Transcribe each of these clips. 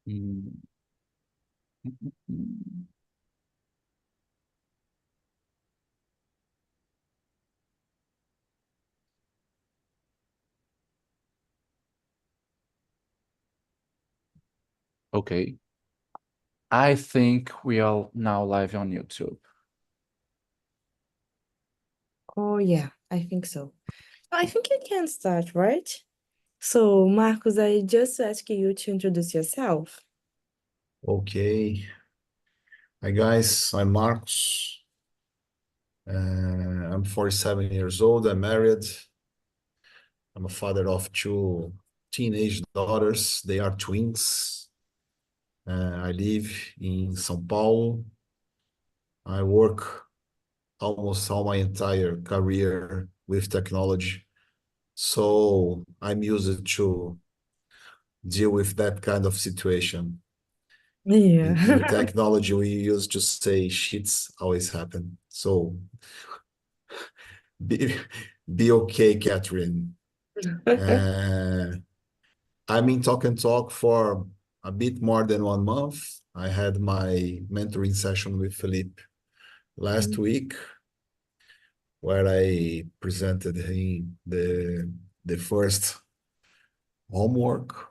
Mm, mm. Okay. I think we are now live on YouTube. Oh, yeah, I think so. I think you can start, right? So, Marcos, I just ask you to introduce yourself. Okay. Hi guys, I'm Marcos. I'm 47 years old. I'm married. I'm a father of two teenage daughters. They are twins. I live in São Paulo. I work almost all my entire career with technology. So I'm used to deal with that kind of situation. In the Yeah. technology, we used to say shits always happen. So be, be okay, Catherine. Uh, I'm in Talk and Talk for a bit more than 1 month. I had my mentoring session with Felipe last week, where I presented him the first homework.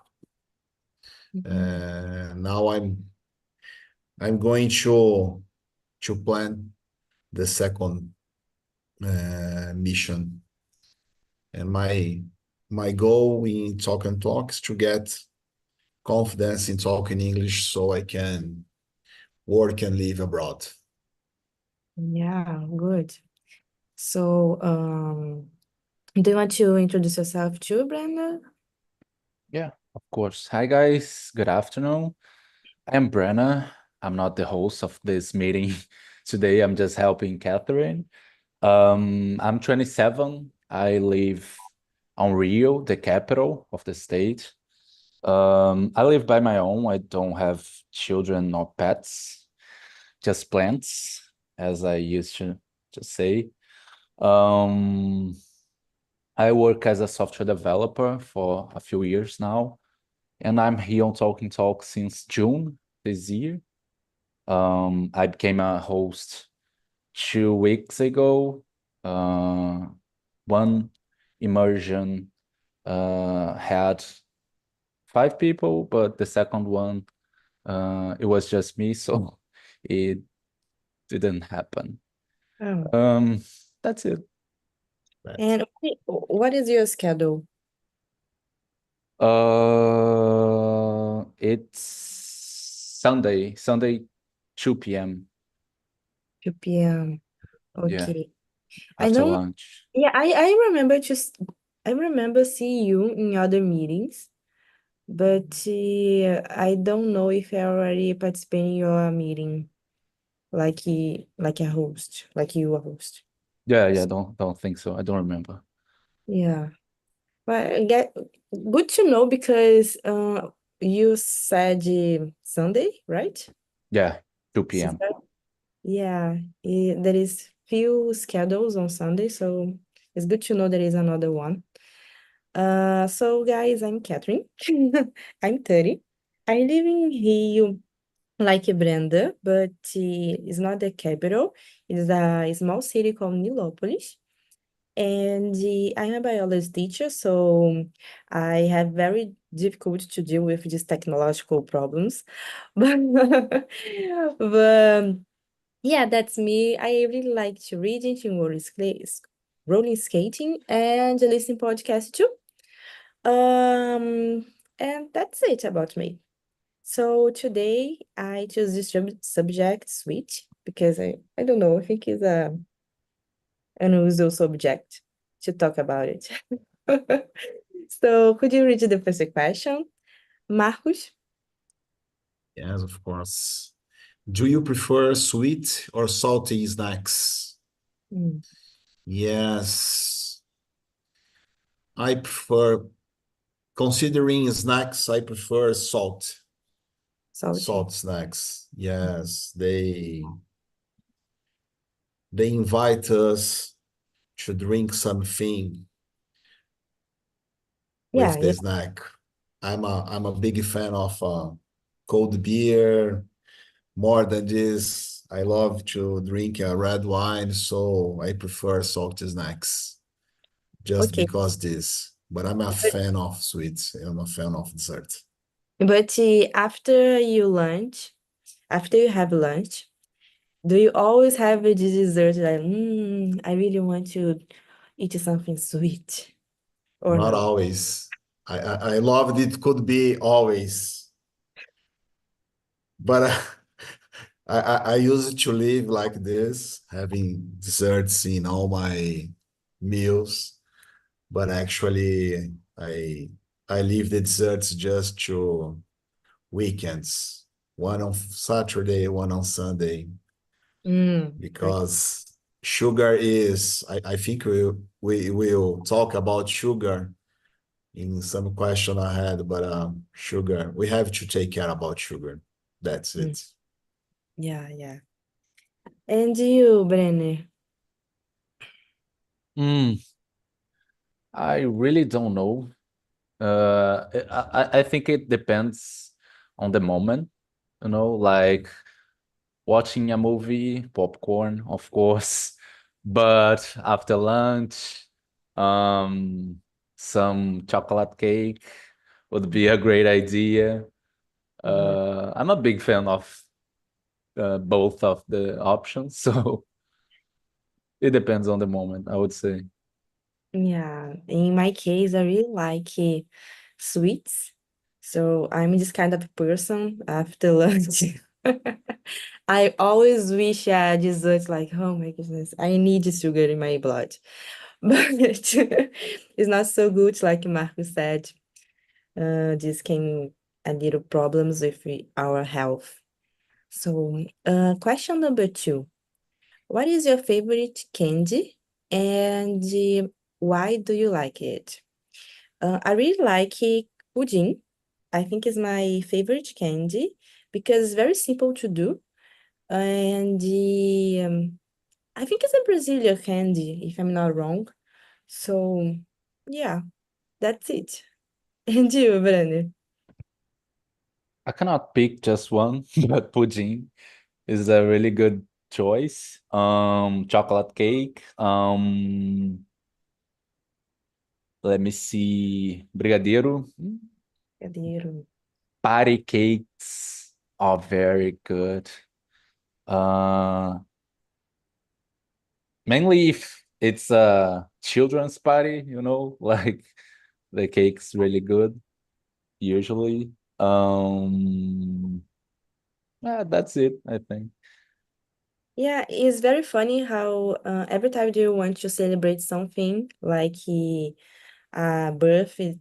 Mhm. Now I'm going to plan the second mission, and my goal in Talk and Talk is to get confidence in talking English so I can work and live abroad. Yeah, good. So, do you want to introduce yourself too, Brenda? Yeah, of course. Hi, guys. Good afternoon. I'm Brenna. I'm not the host of this meeting today. I'm just helping Catherine. I'm 27. I live on Rio, the capital of the state. I live by my own. I don't have children or pets, just plants, as I used to say. Um, I work as a software developer for a few years now, and I'm here on Talking Talk since June this year. I became a host 2 weeks ago. One immersion had 5 people, but the second one, it was just me, so it didn't happen. Oh. Um, that's it. But And what is your schedule? It's Sunday, 2 p.m. 2 p.m. Yeah, Okay. I after don't, lunch. yeah, I remember I remember seeing you in other meetings, but I don't know if I already participated in your meeting, like a host, like you a host. Yeah, don't think so. I don't remember. Yeah. But I get good to know because you said Sunday, right? Yeah, 2 She p.m. said, yeah, there is few schedules on Sunday, so it's good to know there is another one. So guys, I'm Catherine. I'm 30. I live in Rio, like Brenda, but it's not the capital. It's a small city called Nilópolis. And I'm a biology teacher, so I have very difficult to deal with these technological problems. But yeah, that's me. I really like to read into rolling skating and listen podcast too. Um, and that's it about me. So today I choose this subject switch because I don't know, I think it's an usual subject to talk about it. So could you read the first question? Marcos? yes, of course. Do you prefer sweet or salty snacks? Mm, Yes, I prefer, considering snacks, I prefer salty. salt snacks. Yes, they invite us to drink something Yeah, with yeah. the snack. I'm a big fan of cold beer. More than this, I love to drink a red wine, so I prefer salty snacks just Okay, because this. But I'm a but, fan of sweets. I'm a fan of dessert. but after you have lunch, do you always have a dessert like, I really want to eat something sweet or Not not? always. I love it could be always, but I used to live like this, having desserts in all my meals. But actually, I leave the desserts just to weekends, one on Saturday, one on Sunday, Okay. because sugar is, I think we will talk about sugar in some question I had, but sugar, we have to take care about sugar. That's Mm, it. yeah, yeah. And you, Brenner? Mm, I really don't know. I think it depends on the moment, like watching a movie, popcorn, of course, but after lunch, um, some chocolate cake would be a great idea. Yeah. I'm a big fan of both of the options, so it depends on the moment, I would say. Yeah, in my case, I really like sweets. So I'm this kind of person after lunch. I always wish dessert like, oh my goodness, I need sugar in my blood. But it's not so good, like Marco said. This can a little problems with our health. So, question number two. What is your favorite candy and why do you like it? I really like pudding. I think it's my favorite candy because it's very simple to do. And I think it's a Brazilian candy, if I'm not wrong. So, yeah, that's it. And you, Brandon? I cannot pick just one, but pudding is a really good choice. Chocolate cake. Let me see. Brigadeiro. Cadeiro. Patty cakes are very good. Uh, Mainly if it's a children's party, like the cake's really good usually. Yeah, that's it, I think. Yeah, it's very funny how every time you want to celebrate something like a birthday,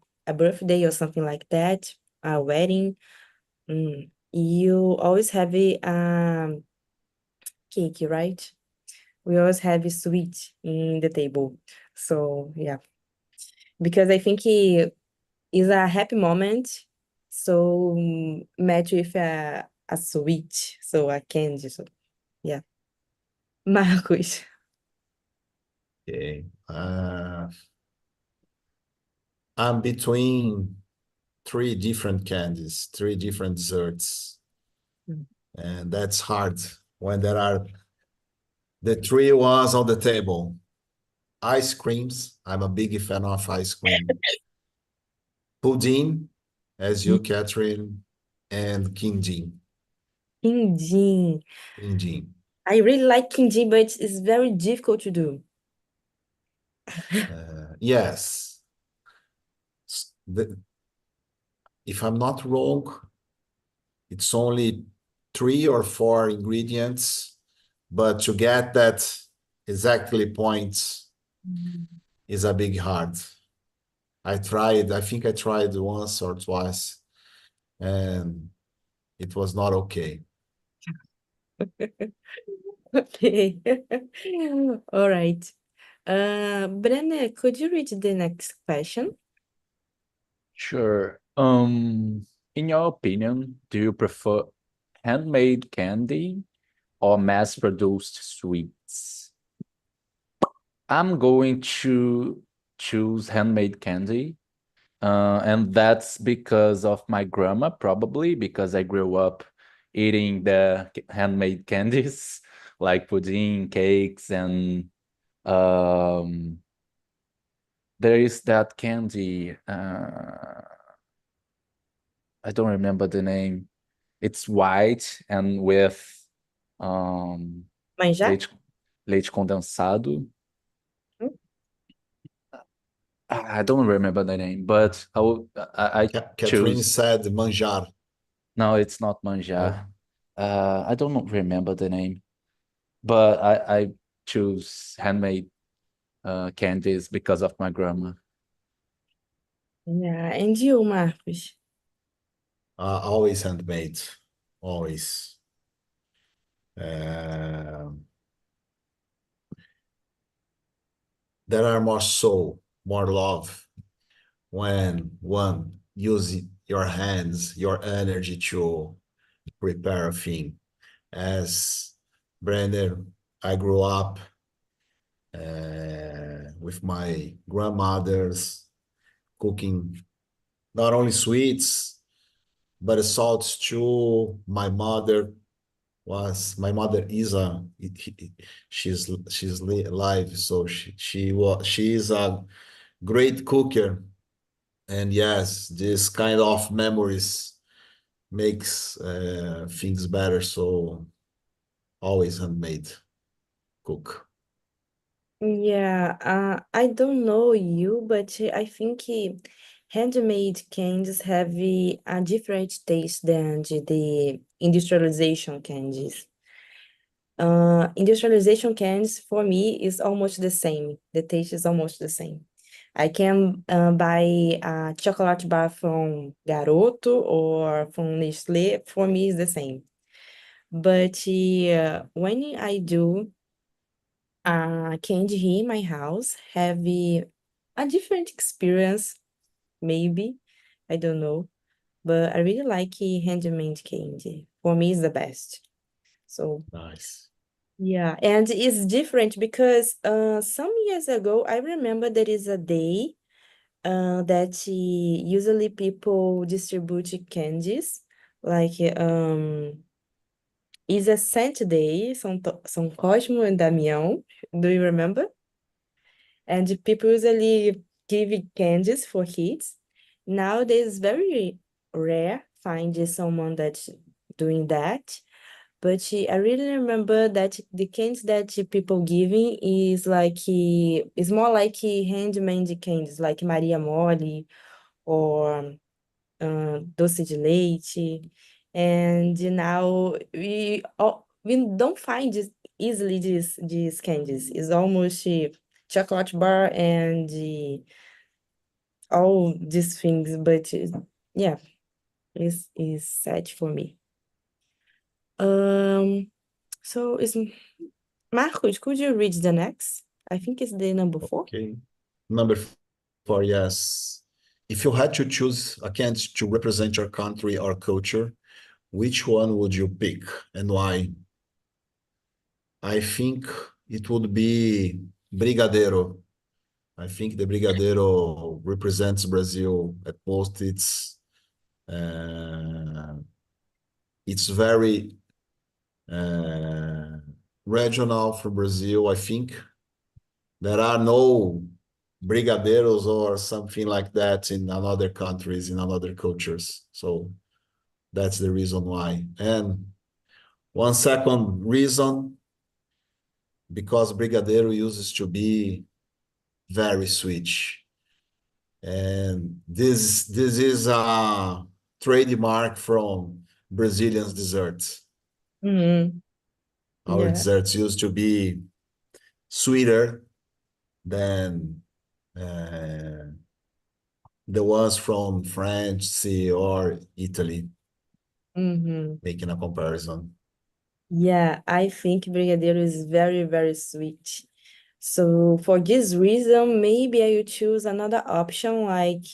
or something like that, a wedding, you always have a cake, right? We always have a sweet in the table. So yeah, because I think it is a happy moment. So match with a sweet, so a candy. So yeah, Marcos. Okay. I'm between three different candies, three different desserts, Mm. and that's hard when there are the three ones on the table. Ice creams. I'm a big fan of ice cream. Pudding, as you, Catherine, and quindim. Quindim. Quindim. I really like quindim, but it's very difficult to do. Yes. If I'm not wrong, it's only three or four ingredients, but to get that exactly point is a big hard. I think I tried once or twice, and it was not okay. Okay. All right. Brenne, could you read the next question? Sure. In your opinion, do you prefer handmade candy or mass-produced sweets? I'm going to choose handmade candy And that's because of my grandma, probably because I grew up eating the handmade candies like pudding, cakes, and um, there is that candy. I don't remember the name. It's white and with um, Manjar? leite, leite condensado. Hum? I don't remember the name, but I Catherine choose. said manjar. No, it's not manja. No? I don't remember the name, but I choose handmade candies because of my grandma. Yeah, and you, Marcos? Always handmade. Always. There are more soul, more love when one uses your hands, your energy to prepare a thing. As Brandon, I grew up with my grandmothers cooking not only sweets, but salts too. My mother is she's alive, so she is a great cooker. And yes, this kind of memories makes things better. So always handmade cook. Yeah, I don't know you, but I think handmade candies have a different taste than the industrialization candies. Industrialization candies for me is almost the same. The taste is almost the same. I can buy a chocolate bar from Garoto or from Nestlé. For me, it's the same. But when I do candy here in my house, have a different experience, maybe. I don't know. But I really like handmade candy. For me, it's the best. So Nice. yeah, and it's different because some years ago, I remember there is a day that usually people distribute candies, like is a Saint Day, São Cosmo and Damião. Do you remember? And people usually give candies for kids. Nowadays, it's very rare find someone that's doing that. But I really remember that the candies that people giving is like is more like handmade candies, like Maria Mole or doce de leite. And now we don't find easily these candies. It's almost chocolate bar and all these things. But yeah, it's sad for me. Um, so is Marcos, could you read the next? I think it's the number 4. Okay. Number 4, yes. If you had to choose a candy to represent your country or culture, which one would you pick and why? I think it would be Brigadeiro. I think the Brigadeiro represents Brazil at most. It's very regional for Brazil. I think there are no brigadeiros or something like that in other countries, in other cultures. So that's the reason why. And one second reason, because brigadeiro uses to be very sweet. And this is a trademark from Brazilian desserts. Mm-hmm. Our Yeah. desserts used to be sweeter than the ones from France or Italy, Mm-hmm. making a comparison. Yeah, I think Brigadeiro is very, very sweet. So for this reason, maybe I would choose another option like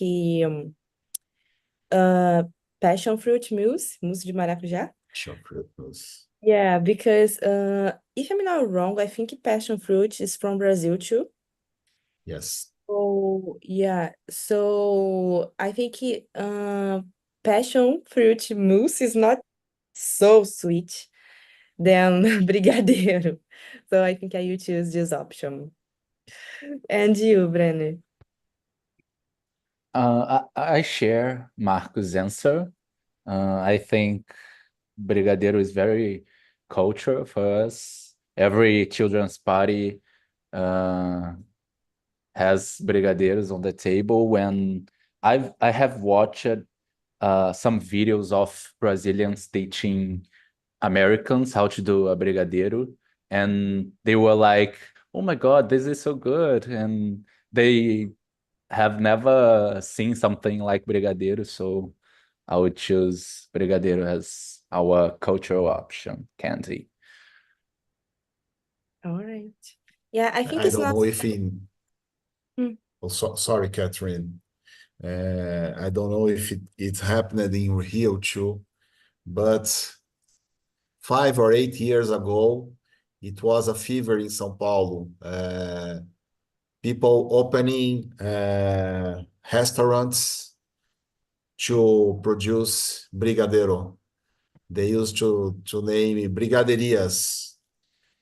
uh passion fruit mousse de maracujá. Chocolate mousse. Yeah, because if I'm not wrong, I think passion fruit is from Brazil too. Yes. Oh, yeah. So I think passion fruit mousse is not so sweet than brigadeiro. So I think I will choose this option. And you, Brenner? I share Marco's answer. I think Brigadeiro is very cultural for us. Every children's party uh, has brigadeiros on the table. When I have watched some videos of Brazilians teaching Americans how to do a brigadeiro, and they were like, "Oh my God, this is so good!" And they have never seen something like brigadeiro, so I would choose brigadeiro as our cultural option, candy. All right. Yeah, I think I it's don't not. know if in, Hmm. oh, sorry, Catherine. I don't know if it happened in Rio too, but 5 or 8 years ago, it was a fever in São Paulo. People opening restaurants to produce brigadeiro. They used to name brigaderias.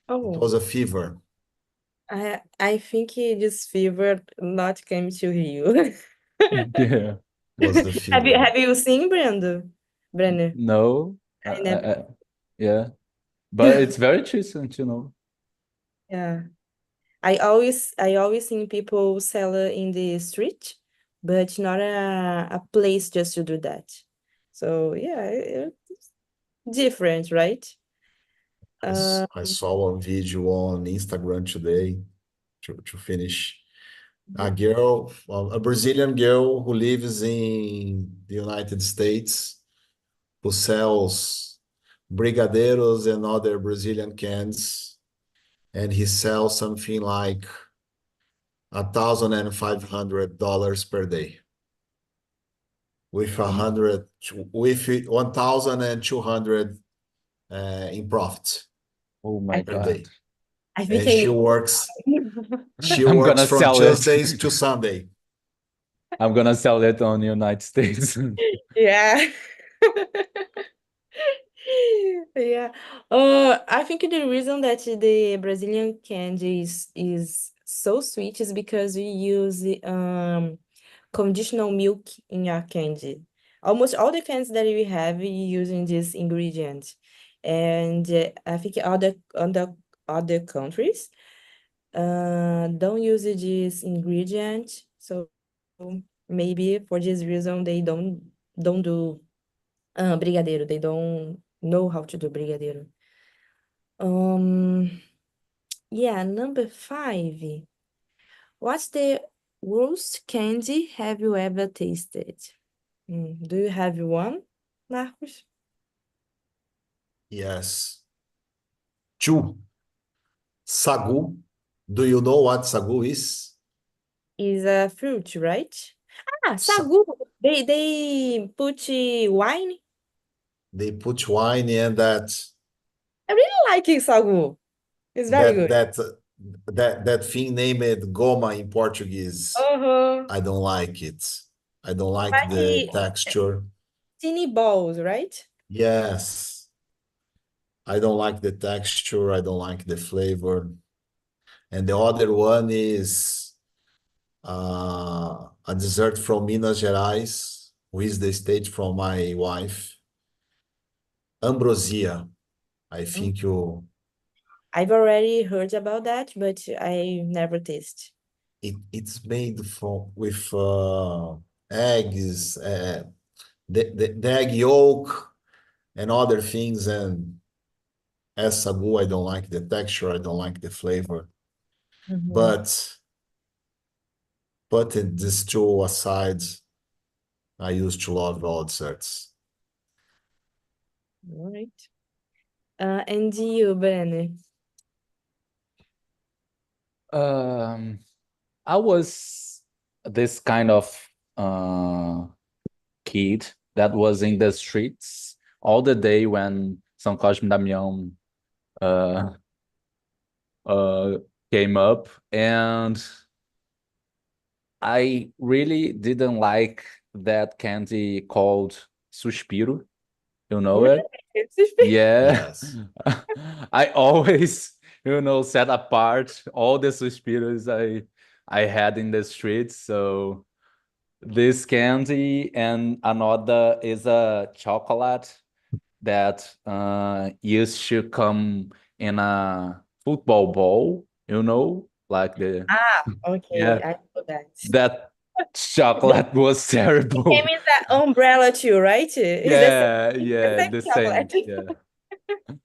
It Oh, was a fever. I think this fever not came to Rio. Yeah. Was the Have you fever. have you seen Brando? Brenner? No, I never. yeah, but it's very interesting, you know. Yeah. I always see people sell it in the street, but not a place just to do that. So yeah, it's different, right? Uh, I saw a video on Instagram today to finish. A Brazilian girl who lives in the United States, who sells brigadeiros and other Brazilian cans, and he sells something like $1,500 per day, with a Um, hundred with 1,200 in profit oh my I per God. day. I think And I need. she I'm works gonna from sell it. Tuesdays to Sunday. I'm gonna sell it on the United States. Yeah. Yeah. I think the reason that the Brazilian candy is so sweet is because we use conditional milk in our candy. Almost all the candies that we have we using this ingredient. And I think other countries don't use this ingredient. So maybe for this reason they don't do brigadeiro. They don't know how to do brigadeiro. Um, yeah, number 5. What's the worst candy have you ever tasted? Do you have one, Marcos? Yes. Two, sagu. Do you know what sagu is? Is a fruit, right? Ah, Sa- sagu. They put wine. they put wine in I really like it, sagu. It's very that good. that that thing named goma in Portuguese. Uh-huh. I don't like it. I don't like the Like texture. teeny balls, right? Yes, I don't like the texture. I don't like the flavor. And the other one is a dessert from Minas Gerais, who is the state from my wife. Ambrosia. I Mm. think you I've already heard about that, but I never taste. it's made from with eggs, the egg yolk and other things. And as sagu, I don't like the texture. I don't like the flavor. Mhm. But putting these two aside, I used to love all desserts. All right. And you, Brenner? Um, I was this kind of uh, kid that was in the streets all the day when São Cosme e Damião uh, uh, came up, and I really didn't like that candy called Suspiro. You know Really? it? It's just- Yeah. Yes. I always, set apart all the Suspiros I had in the streets. So this candy and another is a chocolate that used to come in a football ball, like Ah, okay, yeah, I know that. that chocolate was Came terrible. in that umbrella too, right? It's Yeah, the yeah, same the same. chocolate. Yeah,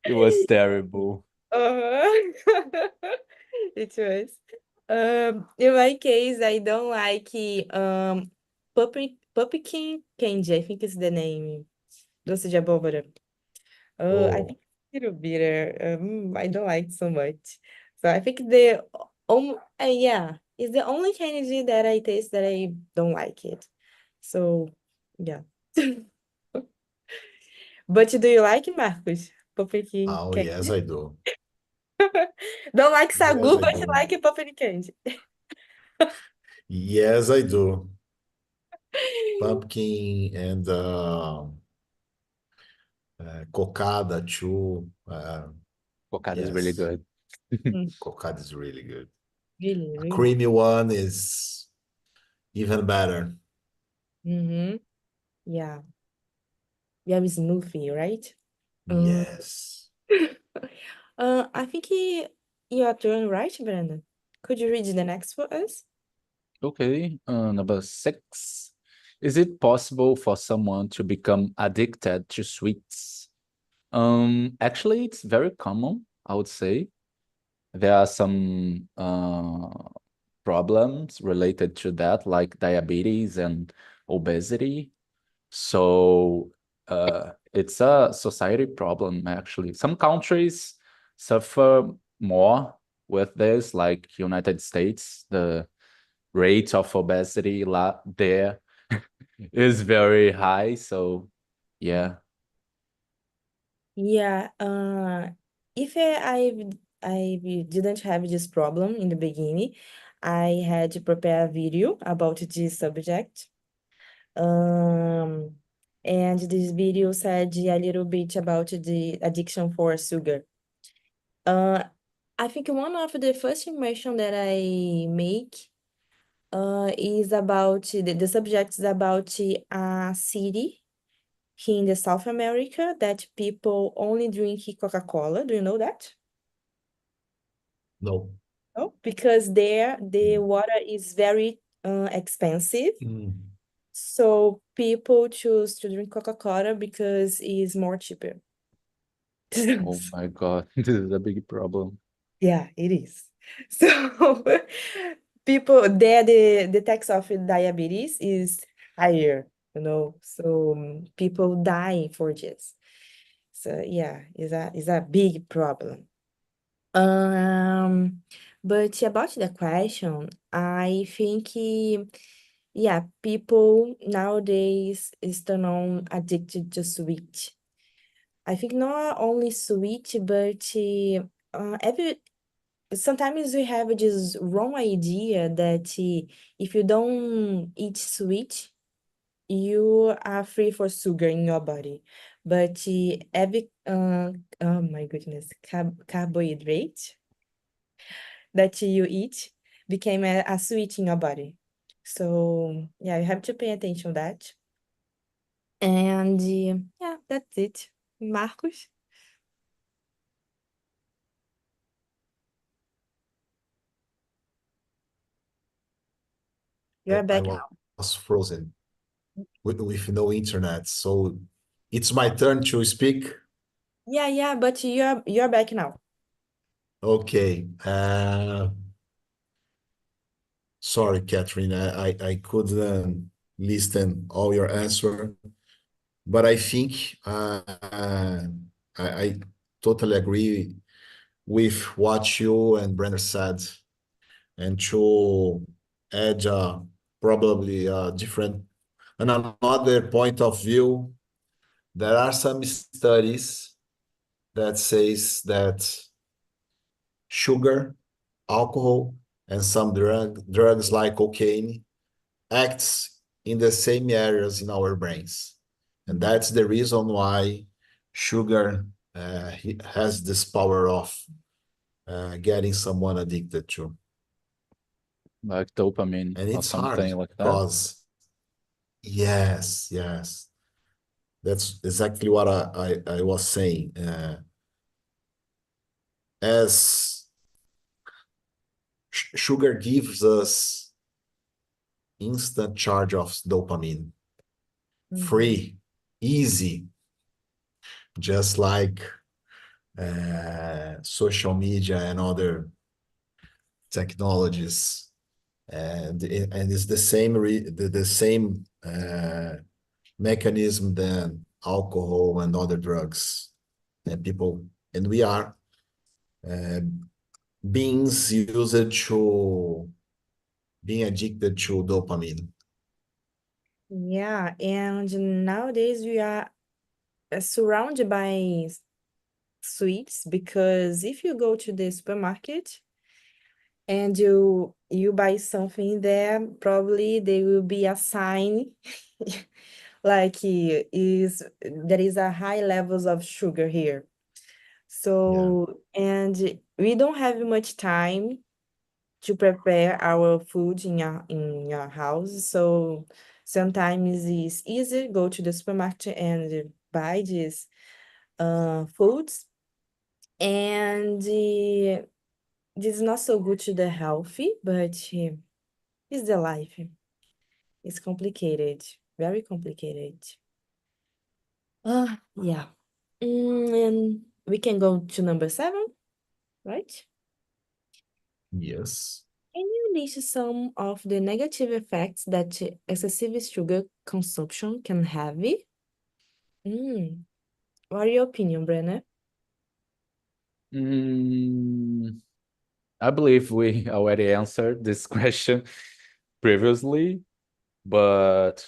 it was terrible. Uh-huh. It was. In my case, I don't like pumpkin candy. I think it's the name. Doce de abóbora. I Oh, think it's a little bitter. I don't like it so much. So I think the yeah, it's the only candy that I taste that I don't like it. So yeah. But do you like it, Marcos? Pumpkin oh, yes, candy? I do. Don't like Yes, sagu, I but you do. like pumpkin candy. Yes, I do. Pumpkin and cocada too. Cocada is really Yes, good. Mm, cocada is really good. really, A really. creamy one is even better. Mm-hmm. Yeah. You have smoothie, right? Um, Yes. I think your turn, right, Brandon? Could you read the next for us? Okay, number 6. Is it possible for someone to become addicted to sweets? Actually, it's very common, I would say. There are some problems related to that, like diabetes and obesity. So it's a society problem, actually. Some countries suffer more with this, like United States. The rate of obesity there is very high. So yeah. Yeah, if I didn't have this problem in the beginning, I had to prepare a video about this subject. Um, and this video said a little bit about the addiction for sugar. Uh, I think one of the first immersion that I make is about the subject is about a city here in the South America that people only drink Coca-Cola. Do you know that? No. No, because there the water is very expensive. Mm. So people choose to drink Coca-Cola because it's more cheaper. Oh my God, this is a big problem. Yeah, it is. So people there, the tax of diabetes is higher, So people die for this. So yeah, is a big problem. Um, but about the question, I think, yeah, people nowadays is on addicted to sweet. I think not only sweet, but every sometimes we have this wrong idea that if you don't eat sweet, you are free for sugar in your body. But every oh my goodness, carbohydrate that you eat became a sweet in your body. So yeah, you have to pay attention to that. And yeah, that's it. Marcos, you're I back now. was frozen with no internet. So it's my turn to speak. Yeah, yeah, but you're back now. Okay. Sorry, Catherine. I couldn't listen all your answer, but I think I totally agree with what you and Brenner said, and to add probably a different and another point of view. There are some studies that says that sugar, alcohol, and some drugs like cocaine acts in the same areas in our brains. And that's the reason why sugar has this power of getting someone addicted to. Like dopamine And or it's hard something like that. because, yes, that's exactly what I was saying. As sugar gives us instant charge of dopamine, free, easy, just like social media and other technologies. And it's the same the same mechanism than alcohol and other drugs. And people, and we are beings used to being addicted to dopamine. Yeah, and nowadays we are surrounded by sweets because if you go to the supermarket and you buy something there, probably there will be a sign like is there is a high levels of sugar here. Yeah, So, and we don't have much time to prepare our food in your house. So sometimes it's easy go to the supermarket and buy these foods. And this is not so good to the healthy, but it's the life. It's complicated, very complicated. Yeah. And we can go to number 7, right? yes. Can you list some of the negative effects that excessive sugar consumption can have? What are your opinion, Brenna? Mm, I believe we already answered this question previously, but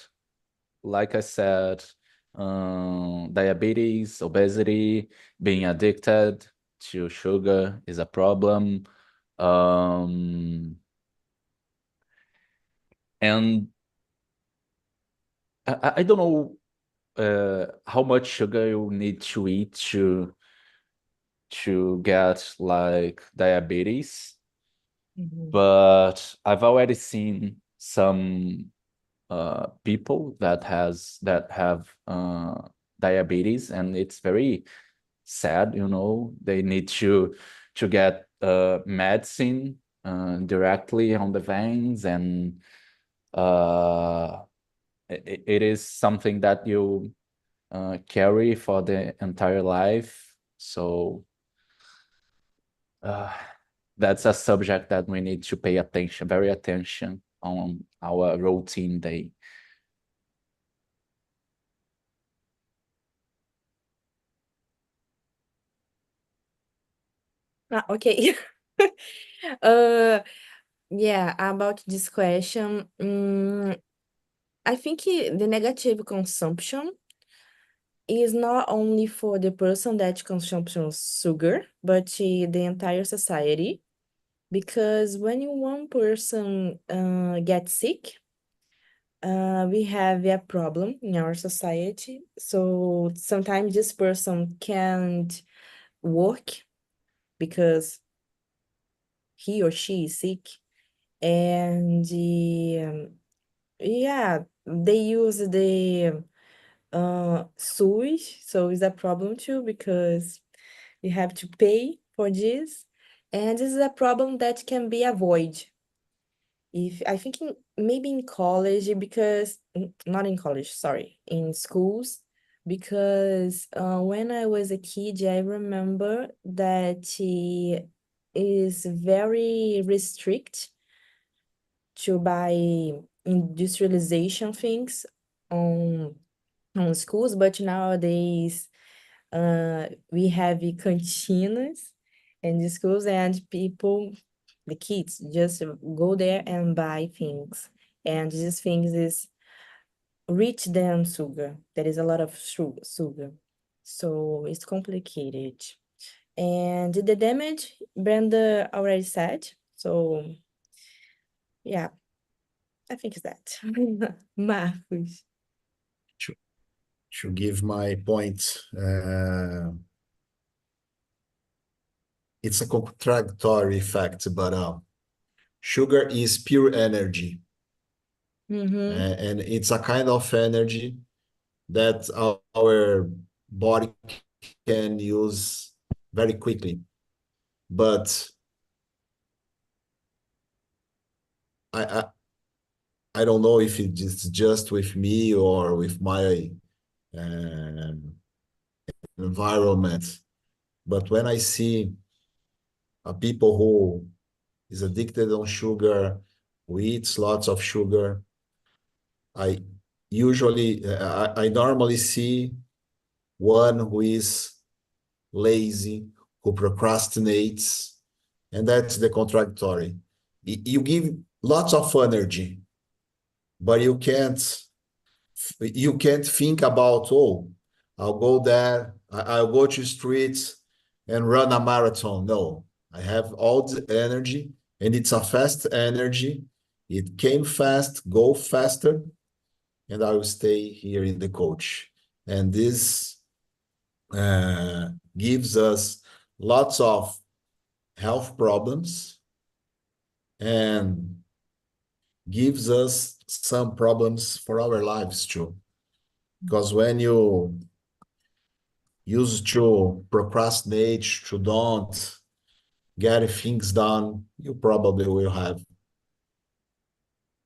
like I said, diabetes, obesity, being addicted to sugar is a problem. Um, and I don't know how much sugar you need to eat to get like diabetes, Mhm. but I've already seen some people that have diabetes, and it's very sad. They need to get medicine directly on the veins, and it is something that you carry for the entire life. So uh, that's a subject that we need to pay attention, very attention on our routine day. Okay. uh, yeah, about this question, I think the negative consumption is not only for the person that consumes sugar, but the entire society. Because when one person gets sick, we have a problem in our society. So sometimes this person can't work because he or she is sick. And yeah, they use the sewage, so it's a problem too because you have to pay for this. And this is a problem that can be avoided if I think maybe in college because not in college, sorry, in schools because when I was a kid, I remember that he is very restrict to buy industrialization things on on schools, but nowadays we have cantinas in the schools and people, the kids, just go there and buy things. And these things is rich than sugar. There is a lot of sugar. So it's complicated. And the damage, Brenda already said. So Yeah, I think it's that. Marcos. To give my point, it's a contradictory fact, but sugar is pure energy, and it's a kind of energy that our body can use very quickly. But I I don't know if it's just with me or with my environment. But when I see people who is addicted on sugar, who eats lots of sugar, I I normally see one who is lazy, who procrastinates, and that's the contradictory. You give lots of energy, but you can't think about, oh, I'll go there, I'll go to streets and run a marathon. No, I have all the energy, and it's a fast energy. It came fast, go faster, and I will stay here in the coach. And this gives us lots of health problems and gives us some problems for our lives too. Because when you used to procrastinate, to don't get things done, you probably will have.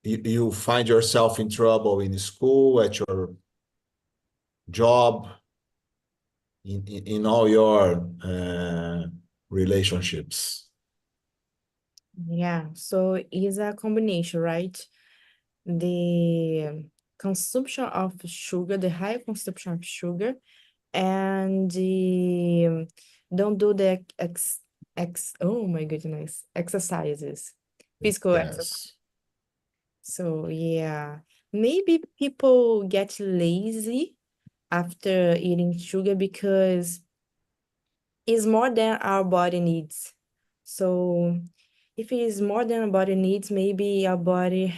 You find yourself in trouble in school, at your job, in all your relationships. Yeah, so it's a combination, right? The consumption of sugar, the high consumption of sugar, and the don't do the oh my goodness, exercises, physical exercise. Yes. So yeah, maybe people get lazy after eating sugar because it's more than our body needs. So if it is more than our body needs, maybe our body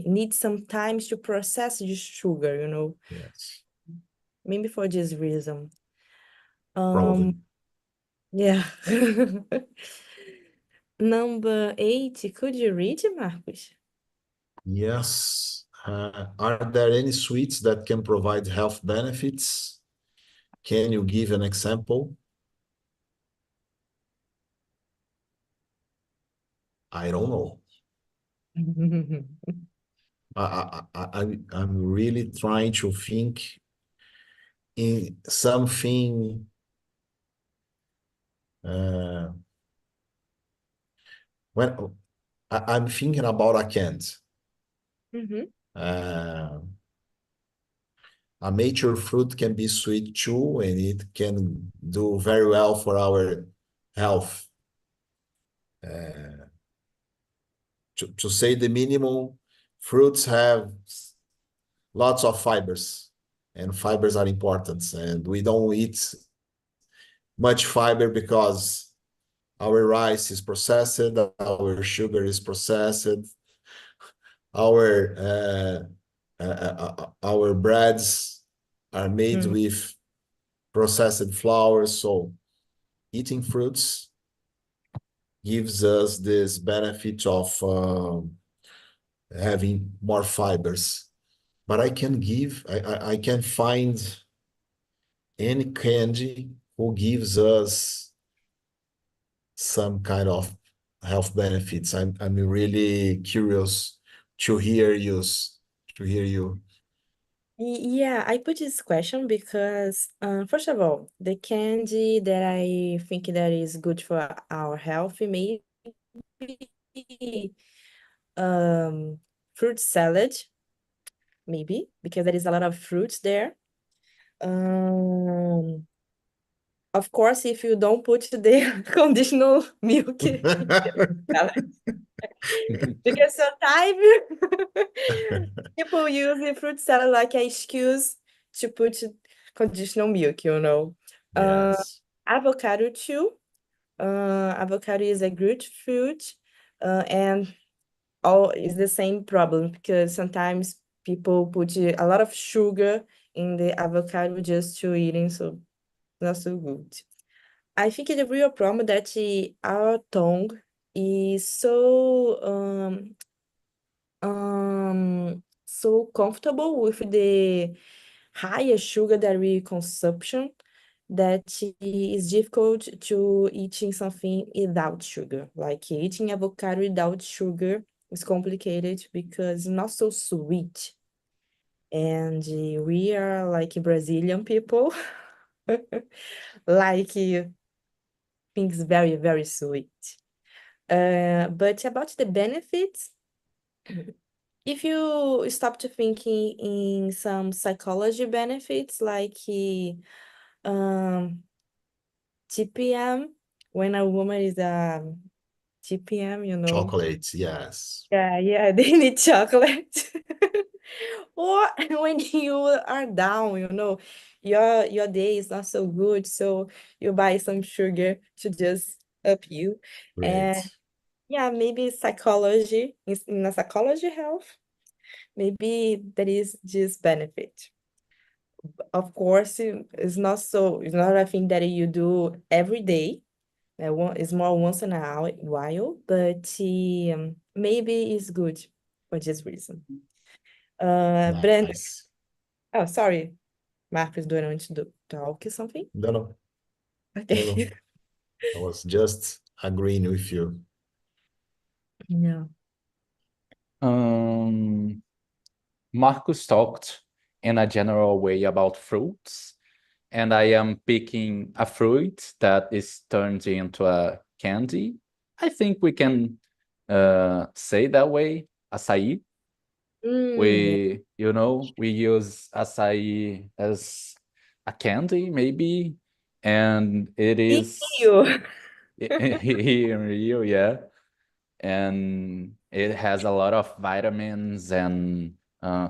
needs some time to process the sugar, Yes. maybe for this reason. Probably. Yeah. Number 8, could you read it, Marcos? Yes. Are there any sweets that can provide health benefits? Can you give an example? I don't know. I'm really trying to think in something. When I'm thinking about a candy. A mature fruit can be sweet too, and it can do very well for our health. To say the minimum, fruits have lots of fibers, and fibers are important. And we don't eat much fiber because our rice is processed, our sugar is processed, our breads are made with processed flour. So eating fruits gives us this benefit of having more fibers. But I can find any candy who gives us some kind of health benefits. I'm really curious to hear you. Yeah, I put this question because, first of all, the candy that I think that is good for our health may be fruit salad, maybe, because there is a lot of fruits there. Of course, if you don't put the conditional milk in the salad. Because sometimes people use the fruit salad like an excuse to put conditional milk. Yes. Avocado too. Avocado is a good fruit, and all is the same problem because sometimes people put a lot of sugar in the avocado just to eating, so not so good. I think the real problem that our tongue is so comfortable with the higher sugar that we consumption that is difficult to eating something without sugar. Like eating avocado without sugar is complicated because it's not so sweet. And we are like Brazilian people, like things very, very sweet. But about the benefits, if you stop to thinking in some psychology benefits like um TPM, when a woman is a TPM, you know. Chocolates, yes. Yeah, they need chocolate. Or when you are down, you know, your day is not so good, so you buy some sugar to just up you. And Great. yeah, maybe psychology, in a psychology health, maybe that is just benefit. Of course, it's not a thing that you do every day. It's more once in a while, but maybe it's good for this reason. Brenda, Nice. oh, sorry, Marcos, durante do talk something? No, no, no, Okay. no. I was just agreeing with you. Yeah. Marcus talked in a general way about fruits, and I am picking a fruit that is turned into a candy. I think we can say that way, açaí. Yeah. We use açaí as a candy, maybe, and it is You. here in Rio, yeah, and it has a lot of vitamins and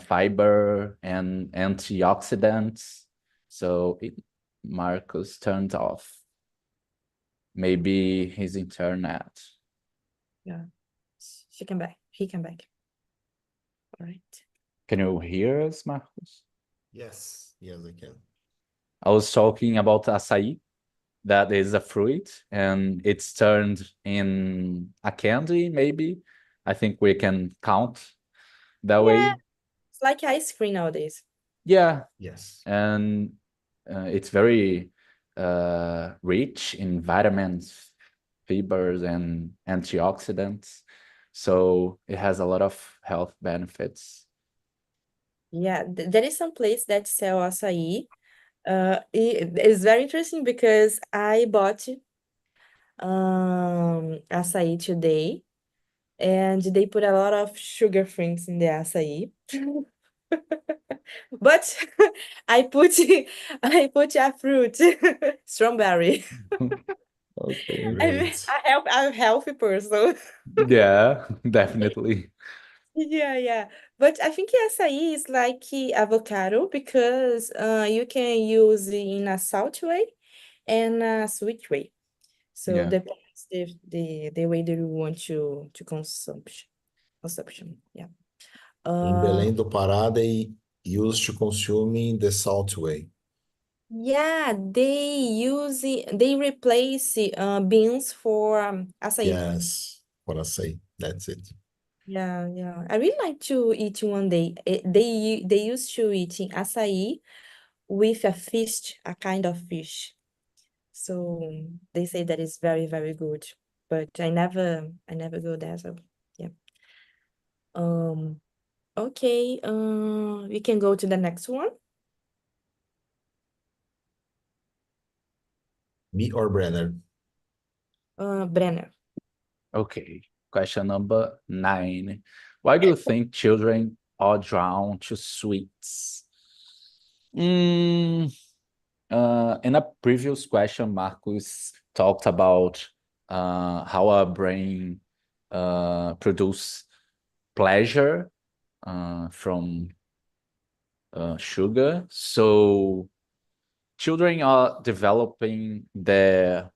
fiber and antioxidants. So Marcus turned off. Maybe his internet. Yeah. She came back. He came back. All right. Can you hear us, Marcus? Yes, yes, I can. I was talking about açaí. That is a fruit, and it's turned in a candy, maybe. I think we can count that Yeah, way. it's like ice cream nowadays. Yeah, Yes. and it's very rich in vitamins, fibers, and antioxidants. So it has a lot of health benefits. Yeah, there is some place that sell açaí. It's very interesting because I bought açaí today, and they put a lot of sugar things in the açaí. But I put a fruit, strawberry. Okay. Great. I'm a healthy person. Yeah, definitely. Yeah. But I think açaí is like avocado because you can use it in a salt way and a sweet way. So Yeah. depends the way that you want to consumption. Yeah. In Uh, Belém do Pará, they used to consume in the salt way. yeah, they replace beans for açaí. Yes, what I say. That's it. Yeah. I really like to eat one day. They used to eating açaí with a fish, a kind of fish. So they say that is very, very good. But I never go there. So yeah. Um. Okay. We can go to the next one. Me or Brenner? Brenner. Okay. Question number 9. Why do you think children are drawn to sweets? Mm, in a previous question, Marcus talked about how our brain produce pleasure from sugar. So children are developing their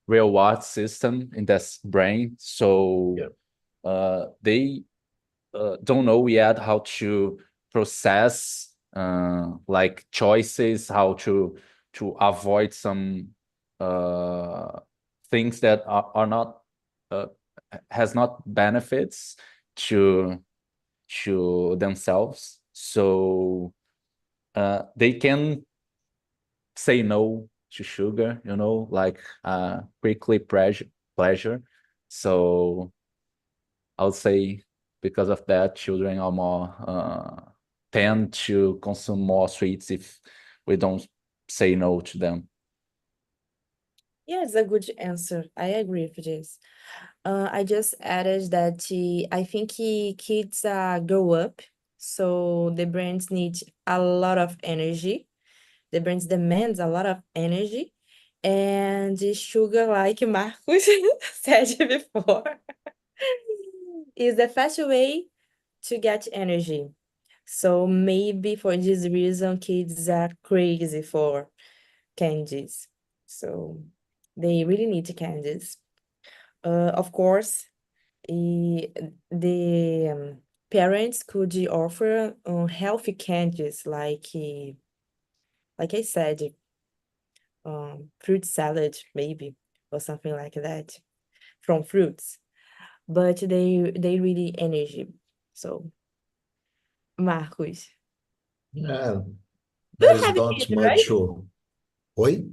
reward system in their brain. So Yeah. they don't know yet how to process like choices, how to avoid some things that are not uh, has not benefits to themselves. So they can say no to sugar, like quickly pleasure. So I'll say because of that, children are more tend to consume more sweets if we don't say no to them. Yeah, it's a good answer. I agree with this. I just added that I think kids grow up, so the brains need a lot of energy. The brains demands a lot of energy, and the sugar, like Marcos said before, is the fast way to get energy. So maybe for this reason, kids are crazy for candies. So they really need candies. Of course, the parents could offer healthy candies like I said, fruit salad maybe or something like that from fruits. But they really energy. So Marcos, Yeah, do there you is have not kids, much right? to. Oi?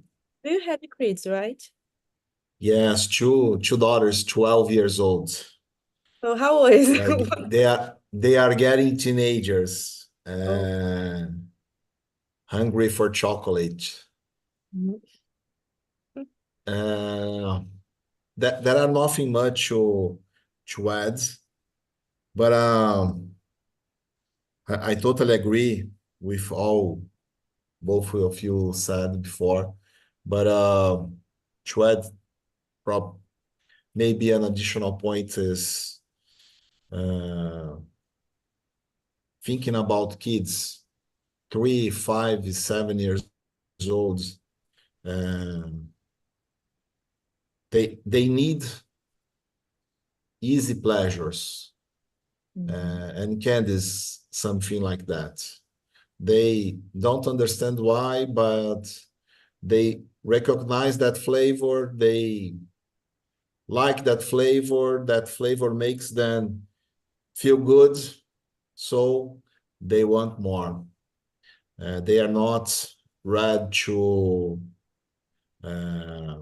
Do you have kids, right? Yes, two daughters, 12 years old. So how is They are getting teenagers Oh, and hungry for chocolate. mhm. Uh, that there are nothing much to add, but I totally agree with all both of you said before. But to add, prob maybe an additional point is uh, thinking about kids, 3, 5, 7 years old. Um, they need easy pleasures, Mhm. and candies, something like that. They don't understand why, but they recognize that flavor. They like that flavor. That flavor makes them feel good, so they want more. They are not ready to uh,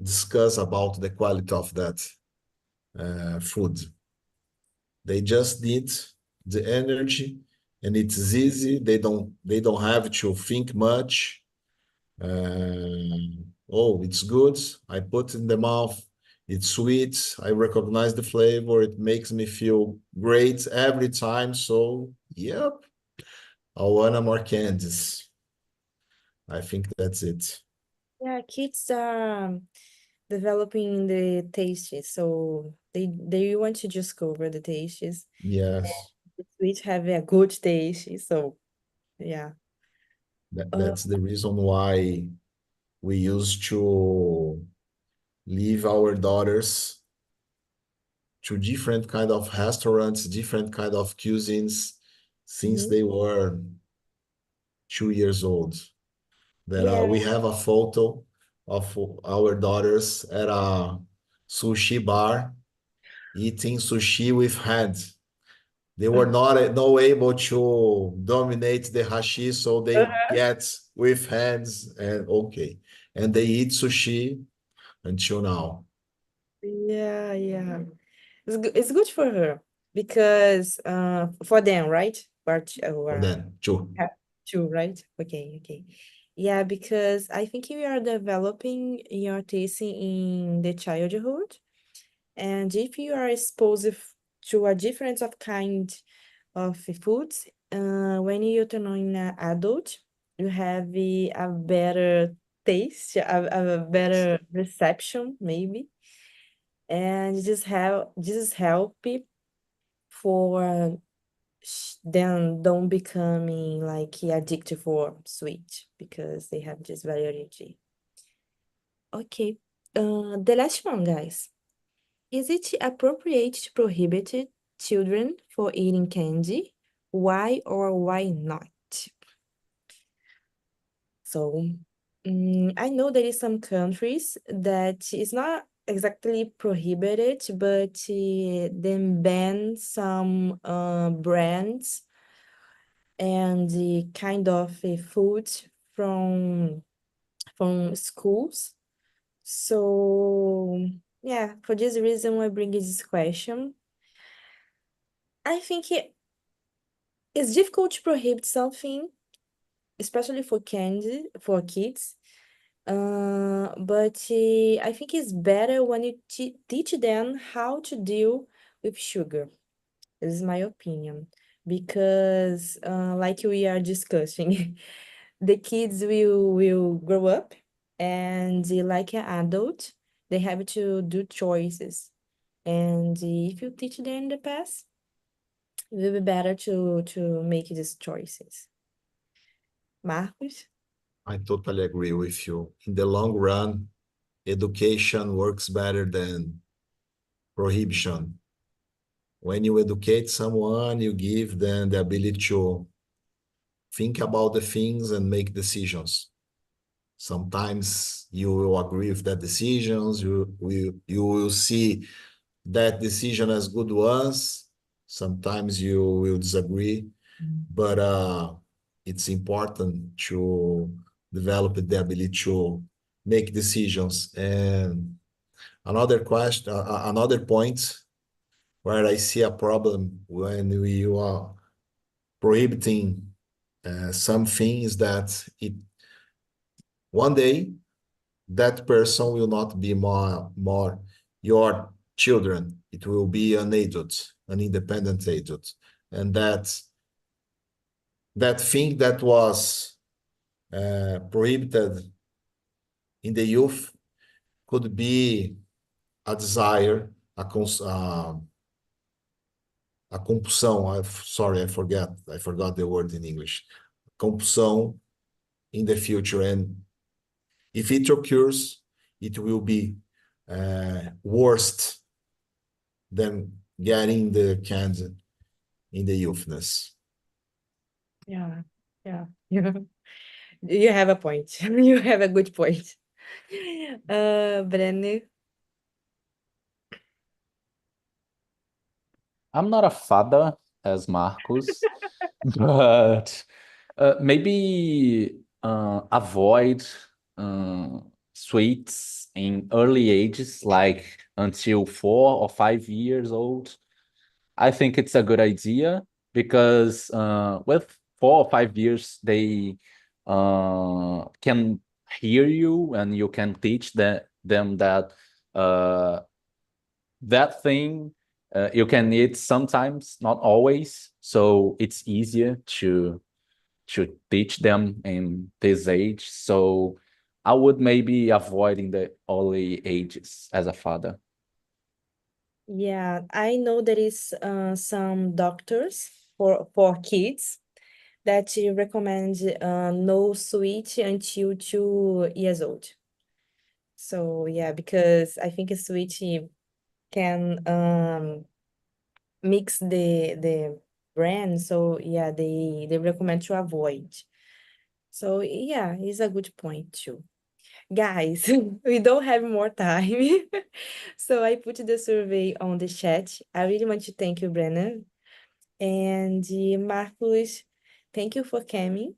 discuss about the quality of that food. They just need the energy, and it's easy. They don't have to think much. Oh, it's good. I put in the mouth. It's sweet. I recognize the flavor. It makes me feel great every time. So, yep, I want more candies. I think that's it. Yeah, kids are developing the tastes, so they want to discover the tastes. Yes, The sweets have a good taste, so yeah. Uh, that's the reason why we used to leave our daughters to different kind of restaurants, different kind of cuisines since mhm. they were 2 years old. That Yeah, we have a photo of our daughters at a sushi bar eating sushi with hands. They were not no able to dominate the hashi, so they get with hands and okay, and they eat sushi until now. yeah. It's good for her because for them, right? But For them too. have two, right? Okay. Yeah, because I think you are developing your taste in the childhood, and if you are exposed to a different of kind of foods, when you turn on an adult, you have a better taste, a better reception, maybe, and this is help for them don't becoming like addicted for sweet because they have this variety. Okay, the last one, guys. Is it appropriate to prohibit it? children for eating candy? Why or why not? So, I know there is some countries that is not exactly prohibited, but then ban some brands and the kind of food from from schools. So, yeah, for this reason, I bring this question. I think it's difficult to prohibit something, especially for candy, for kids. But I think it's better when you teach them how to deal with sugar. This is my opinion. Because, like we are discussing, the kids will grow up and like an adult, they have to do choices. And if you teach them in the past, it will be better to make these choices. Marcos? I totally agree with you. In the long run, education works better than prohibition. When you educate someone, you give them the ability to think about the things and make decisions. Sometimes you will agree with that decisions, you will see that decision as good ones. Sometimes you will disagree, but it's important to develop the ability to make decisions. And another point where I see a problem when we are prohibiting something is that one day that person will not be more your children. It will be an adult, an independent adult, and that thing that was prohibited in the youth could be a desire, a compulsão. Sorry, I forgot the word in English. Compulsão in the future, and if it occurs, it will be worse than getting the cancer in the youthness. Yeah, yeah. You have a point. You have a good point. Brenner. I'm not a father as Marcos, but maybe avoid uh, sweets in early ages, like until 4 or 5 years old. I think it's a good idea because with 4 or 5 years, they can hear you and you can teach them that uh, that thing you can eat sometimes, not always. So it's easier to teach them in this age. So I would maybe avoid in the early ages as a father. Yeah, I know there is some doctors for kids that recommend no sweet until 2 years old. So yeah, because I think a sweet can mix the brand. So yeah, they recommend to avoid. So yeah, it's a good point too. Guys, we don't have more time. So I put the survey on the chat. I really want to thank you, Brennan. And Marcos, thank you for coming.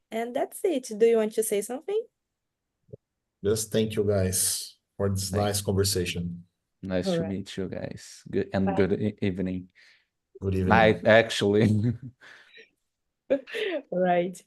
And that's it. Do you want to say something? Just thank you guys for this Like, nice conversation. nice All to right. meet you guys. Good and Bye. good evening. Good evening. Night, actually. All right.